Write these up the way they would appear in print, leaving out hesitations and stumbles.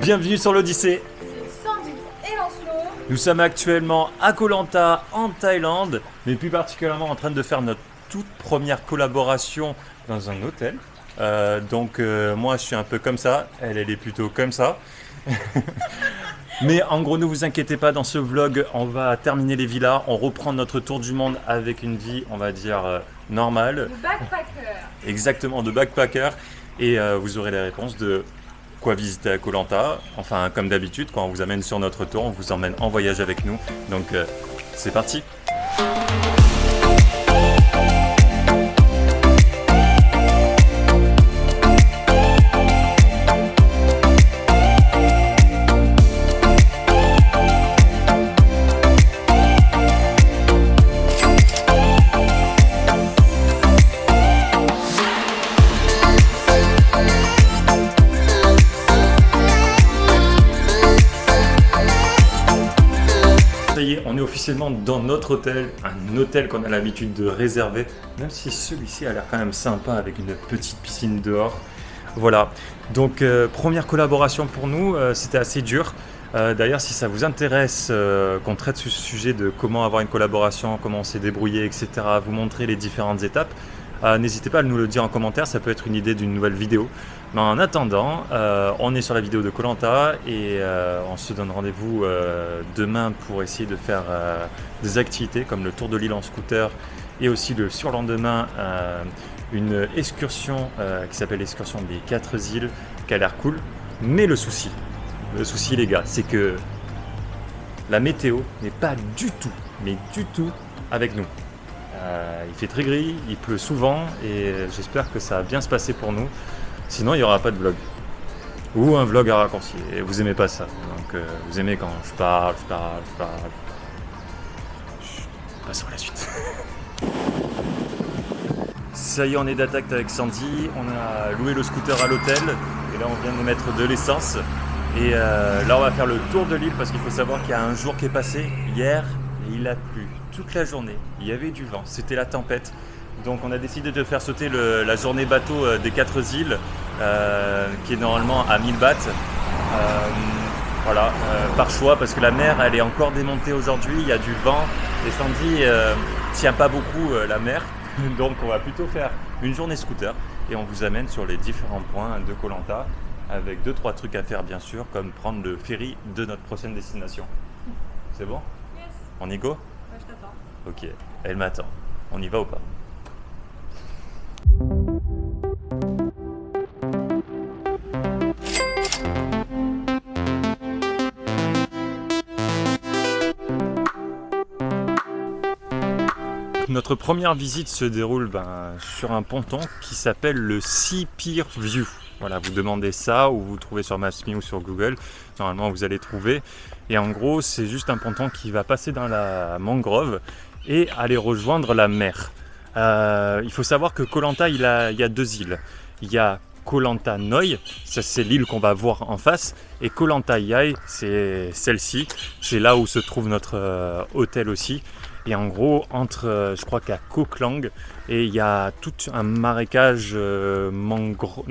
Bienvenue sur l'Odyssée. C'est Sandy et Lancelot. Nous sommes actuellement à Koh Lanta en Thaïlande, mais plus particulièrement en train de faire notre toute première collaboration dans un hôtel. Moi je suis un peu comme ça, elle est plutôt comme ça. Mais en gros, ne vous inquiétez pas, dans ce vlog, on va terminer les villas, on reprend notre tour du monde avec une vie, on va dire, normale. Le backpacker. Exactement, de backpacker. Et vous aurez les réponses de quoi visiter à Koh Lanta. Enfin, comme d'habitude, quand on vous amène sur notre tour, on vous emmène en voyage avec nous. Donc, c'est parti. On est officiellement dans notre hôtel, un hôtel qu'on a l'habitude de réserver, même si celui-ci a l'air quand même sympa avec une petite piscine dehors. Voilà, donc première collaboration pour nous, c'était assez dur. D'ailleurs, si ça vous intéresse qu'on traite ce sujet de comment avoir une collaboration, comment on s'est débrouillé, etc., vous montrer les différentes étapes, n'hésitez pas à nous le dire en commentaire, ça peut être une idée d'une nouvelle vidéo. Mais en attendant, on est sur la vidéo de Koh Lanta et on se donne rendez-vous demain pour essayer de faire des activités comme le tour de l'île en scooter et aussi le surlendemain une excursion qui s'appelle l'excursion des 4 îles qui a l'air cool. Mais le souci les gars, c'est que la météo n'est pas du tout avec nous. Il fait très gris, il pleut souvent et j'espère que ça va bien se passer pour nous. Sinon, il n'y aura pas de vlog. Ou un vlog à raccourci. Et vous aimez pas ça. Donc, vous aimez quand je parle. Passons à la suite. Ça y est, on est d'attaque avec Sandy. On a loué le scooter à l'hôtel. Et là, on vient de mettre de l'essence. Et là, on va faire le tour de l'île parce qu'il faut savoir qu'il y a un jour qui est passé hier. Et il a plu toute la journée. Il y avait du vent. C'était la tempête. Donc on a décidé de faire sauter la journée bateau des 4 îles qui est normalement à 1000 bahts. Par choix parce que la mer elle est encore démontée aujourd'hui, il y a du vent et Sandy tient pas beaucoup la mer. Donc on va plutôt faire une journée scooter et on vous amène sur les différents points de Koh Lanta avec 2-3 trucs à faire bien sûr comme prendre le ferry de notre prochaine destination. C'est bon? Yes. On y go? Ouais, je t'attends. Ok, elle m'attend. On y va ou pas? Notre première visite se déroule sur un ponton qui s'appelle le Sea Pier View. Voilà, vous demandez ça ou vous trouvez sur Maps.me ou sur Google. Normalement, vous allez trouver. Et en gros, c'est juste un ponton qui va passer dans la mangrove et aller rejoindre la mer. Il faut savoir que Koh Lanta, il y a 2 îles. Il y a Koh Lanta Noi, ça c'est l'île qu'on va voir en face, et Koh Lanta Yai, c'est celle-ci. C'est là où se trouve notre hôtel aussi. Et en gros, je crois qu'à Koh Klang, et il y a tout un marécage mangrove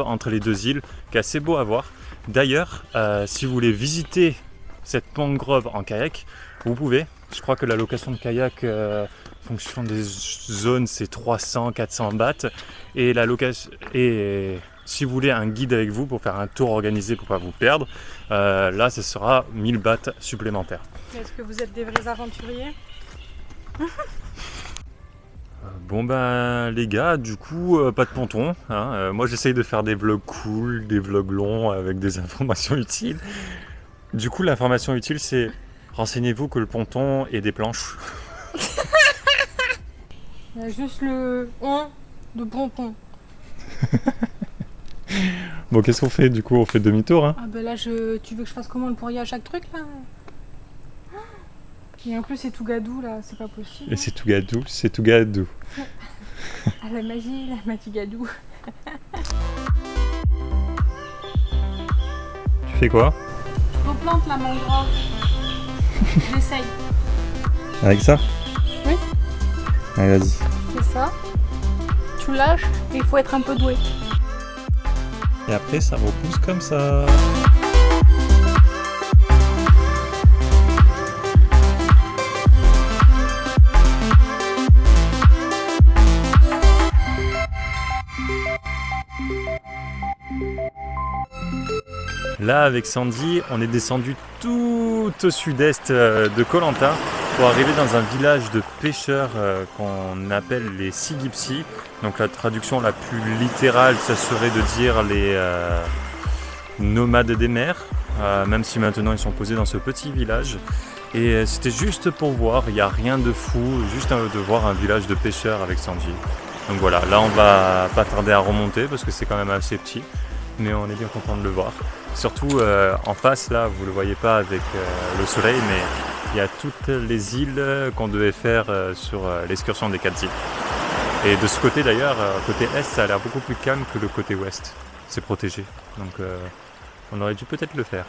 entre les 2 îles, qui est assez beau à voir. D'ailleurs, si vous voulez visiter cette mangrove en kayak, vous pouvez. Je crois que la location de kayak, fonction des zones, c'est 300-400 bahts. Et si vous voulez un guide avec vous pour faire un tour organisé pour ne pas vous perdre, là, ce sera 1000 bahts supplémentaires. Est-ce que vous êtes des vrais aventuriers? Les gars, du coup, pas de ponton. Moi, j'essaye de faire des vlogs cool, des vlogs longs avec des informations utiles. Du coup, l'information utile, c'est renseignez-vous que le ponton ait des planches. Il y a juste le de ponton. Bon, qu'est-ce qu'on fait du coup? On fait demi-tour, hein? Ah ben là, tu veux que je fasse comment pour y aller à chaque truc là? Et en plus, c'est tout gadou là, c'est pas possible. Et c'est tout gadou. Ah, la magie gadou. Tu fais quoi? Je replante la mangrove. J'essaye. Avec ça? Oui. Allez, vas-y. C'est ça. Tu lâches et il faut être un peu doué. Et après ça repousse comme ça. Là, avec Sandy, on est descendu tout au sud-est de Koh Lanta pour arriver dans un village de pêcheurs qu'on appelle les Sigipsi. Donc la traduction la plus littérale, ça serait de dire les nomades des mers, même si maintenant ils sont posés dans ce petit village. Et c'était juste pour voir, il n'y a rien de fou, juste de voir un village de pêcheurs avec Sandy. Donc voilà, là on va pas tarder à remonter parce que c'est quand même assez petit, mais on est bien content de le voir. Surtout en face, là, vous ne le voyez pas avec le soleil, mais il y a toutes les îles qu'on devait faire sur l'excursion des 4 îles. Et de ce côté d'ailleurs, côté est, ça a l'air beaucoup plus calme que le côté ouest. C'est protégé, donc on aurait dû peut-être le faire.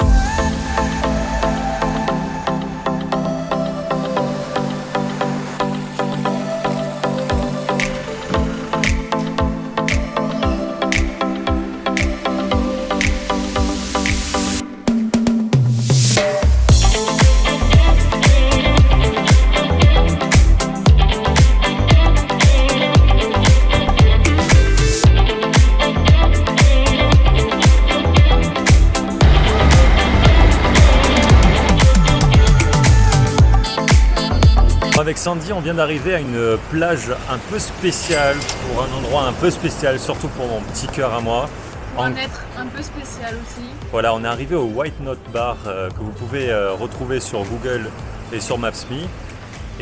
Avec Sandy, on vient d'arriver à une plage un peu spéciale, pour un endroit un peu spécial, surtout pour mon petit cœur à moi. Un être un peu spécial aussi. Voilà, on est arrivé au White Note Bar que vous pouvez retrouver sur Google et sur Maps.me.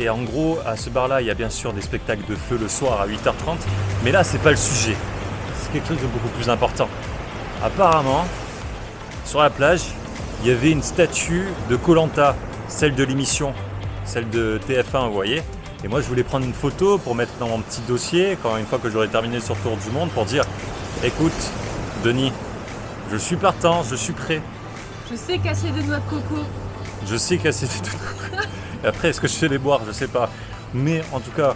Et en gros, à ce bar-là, il y a bien sûr des spectacles de feu le soir à 8h30. Mais là, c'est pas le sujet. C'est quelque chose de beaucoup plus important. Apparemment, sur la plage, il y avait une statue de Koh Lanta, celle de l'émission. Celle de TF1, vous voyez. Et moi, je voulais prendre une photo pour mettre dans mon petit dossier, une fois que j'aurai terminé sur Tour du Monde, pour dire « Écoute, Denis, je suis partant, je suis prêt. Je sais casser des noix de coco. Je sais casser des noix de coco. Et après, est-ce que je sais les boire? Je sais pas. Mais en tout cas,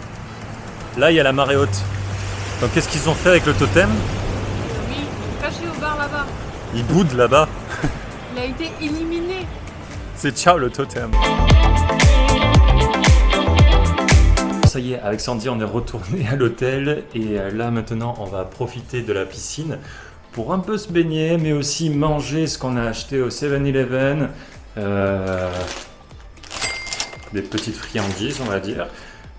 là, il y a la marée haute. Donc, qu'est-ce qu'ils ont fait avec le totem? Oui, caché au bar là-bas. Il boude là-bas. Il a été éliminé. C'est ciao le totem. Ça y est, avec Sandy, on est retourné à l'hôtel et là maintenant on va profiter de la piscine pour un peu se baigner, mais aussi manger ce qu'on a acheté au 7-Eleven. Des petites friandises, on va dire.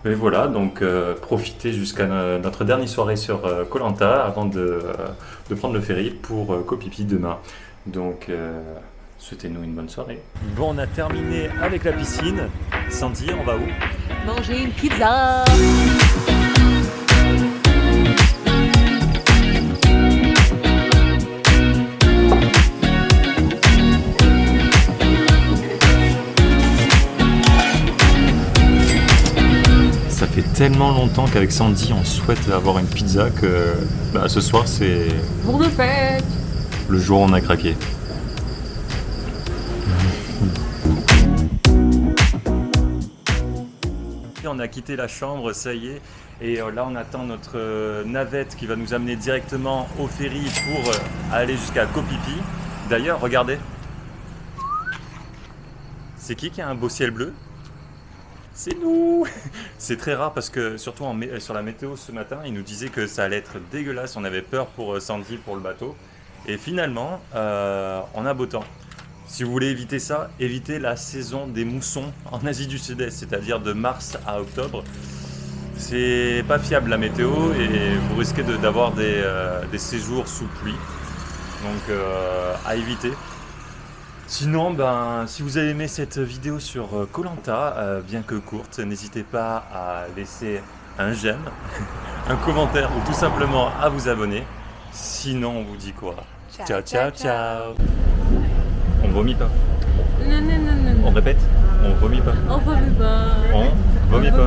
Mais voilà, donc profiter jusqu'à notre dernière soirée sur Koh Lanta avant de prendre le ferry pour Koh Phi Phi demain. Donc souhaitez-nous une bonne soirée. Bon, on a terminé avec la piscine. Sandy, on va où? Manger une pizza. Ça fait tellement longtemps qu'avec Sandy on souhaite avoir une pizza que ce soir c'est Jour de fête. le jour où on a craqué. On a quitté la chambre, ça y est, et là on attend notre navette qui va nous amener directement au ferry pour aller jusqu'à Koh Phi Phi. D'ailleurs, regardez, c'est qui a un beau ciel bleu? C'est nous. C'est très rare parce que surtout sur la météo ce matin, il nous disait que ça allait être dégueulasse, on avait peur pour Sandy, pour le bateau, et finalement on a beau temps. Si vous voulez éviter ça, évitez la saison des moussons en Asie du Sud-Est, c'est-à-dire de mars à octobre. C'est pas fiable la météo et vous risquez d'avoir des séjours sous pluie. Donc à éviter. Sinon, si vous avez aimé cette vidéo sur Koh Lanta, bien que courte, n'hésitez pas à laisser un j'aime, un commentaire ou tout simplement à vous abonner. Sinon, on vous dit quoi? Ciao, ciao, ciao. On vomit pas. Non. On répète? On vomit pas. On vomit pas. On vomit pas.